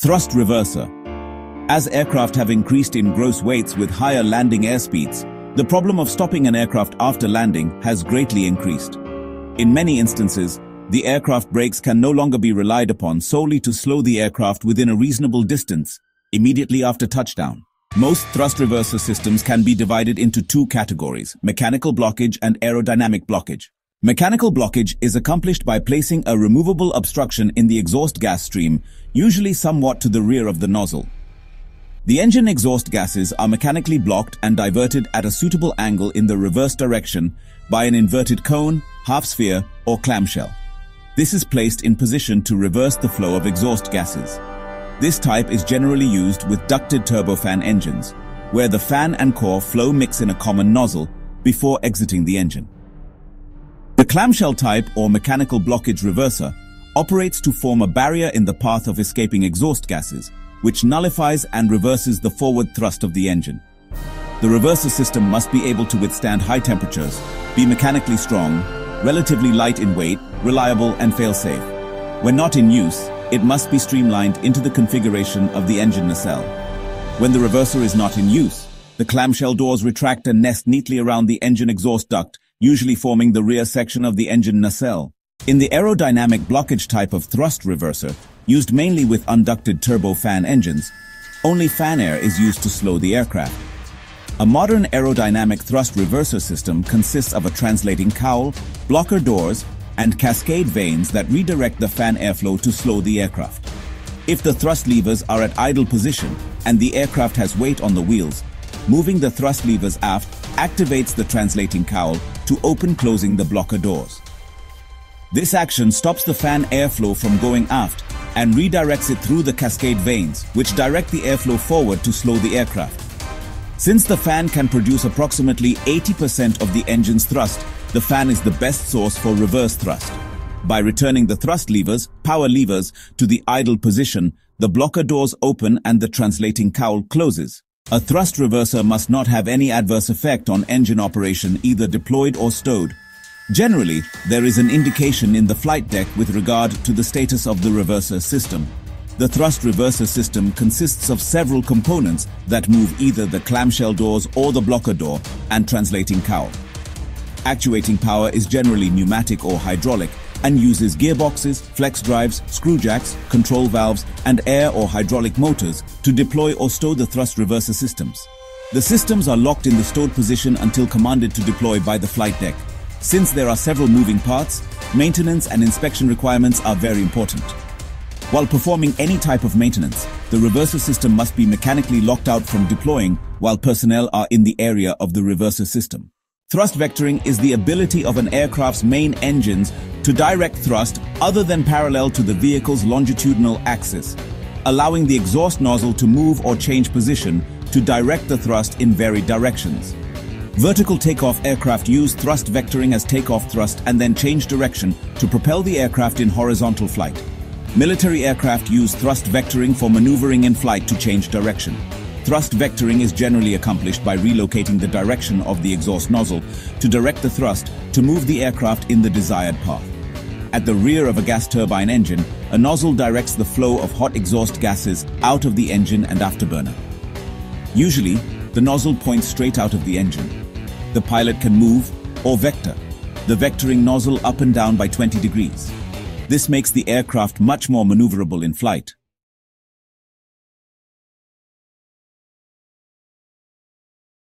Thrust reverser. As aircraft have increased in gross weights with higher landing airspeeds, the problem of stopping an aircraft after landing has greatly increased. In many instances, the aircraft brakes can no longer be relied upon solely to slow the aircraft within a reasonable distance immediately after touchdown. Most thrust reverser systems can be divided into two categories: mechanical blockage and aerodynamic blockage. Mechanical blockage is accomplished by placing a removable obstruction in the exhaust gas stream, usually somewhat to the rear of the nozzle. The engine exhaust gases are mechanically blocked and diverted at a suitable angle in the reverse direction by an inverted cone, half sphere, or clamshell. This is placed in position to reverse the flow of exhaust gases. This type is generally used with ducted turbofan engines, where the fan and core flow mix in a common nozzle before exiting the engine. The clamshell type, or mechanical blockage reverser, operates to form a barrier in the path of escaping exhaust gases, which nullifies and reverses the forward thrust of the engine. The reverser system must be able to withstand high temperatures, be mechanically strong, relatively light in weight, reliable, and fail-safe. When not in use, it must be streamlined into the configuration of the engine nacelle. When the reverser is not in use, the clamshell doors retract and nest neatly around the engine exhaust duct, usually forming the rear section of the engine nacelle. In the aerodynamic blockage type of thrust reverser, used mainly with unducted turbofan engines, only fan air is used to slow the aircraft. A modern aerodynamic thrust reverser system consists of a translating cowl, blocker doors, and cascade vanes that redirect the fan airflow to slow the aircraft. If the thrust levers are at idle position and the aircraft has weight on the wheels, moving the thrust levers aft activates the translating cowl to open closing the blocker doors. This action stops the fan airflow from going aft and redirects it through the cascade vanes, which direct the airflow forward to slow the aircraft. Since the fan can produce approximately 80% of the engine's thrust, the fan is the best source for reverse thrust. By returning the thrust levers, power levers, to the idle position, the blocker doors open and the translating cowl closes. A thrust reverser must not have any adverse effect on engine operation, either deployed or stowed. Generally, there is an indication in the flight deck with regard to the status of the reverser system. The thrust reverser system consists of several components that move either the clamshell doors or the blocker door and translating cowl. Actuating power is generally pneumatic or hydraulic and uses gearboxes, flex drives, screw jacks, control valves, and air or hydraulic motors to deploy or stow the thrust reverser systems. The systems are locked in the stowed position until commanded to deploy by the flight deck. Since there are several moving parts, maintenance and inspection requirements are very important. While performing any type of maintenance, the reverser system must be mechanically locked out from deploying while personnel are in the area of the reverser system. Thrust vectoring is the ability of an aircraft's main engines to direct thrust other than parallel to the vehicle's longitudinal axis, allowing the exhaust nozzle to move or change position to direct the thrust in varied directions. Vertical takeoff aircraft use thrust vectoring as takeoff thrust and then change direction to propel the aircraft in horizontal flight. Military aircraft use thrust vectoring for maneuvering in flight to change direction. Thrust vectoring is generally accomplished by relocating the direction of the exhaust nozzle to direct the thrust to move the aircraft in the desired path. At the rear of a gas turbine engine, a nozzle directs the flow of hot exhaust gases out of the engine and afterburner. Usually, the nozzle points straight out of the engine. The pilot can move or vector the vectoring nozzle up and down by 20 degrees. This makes the aircraft much more maneuverable in flight.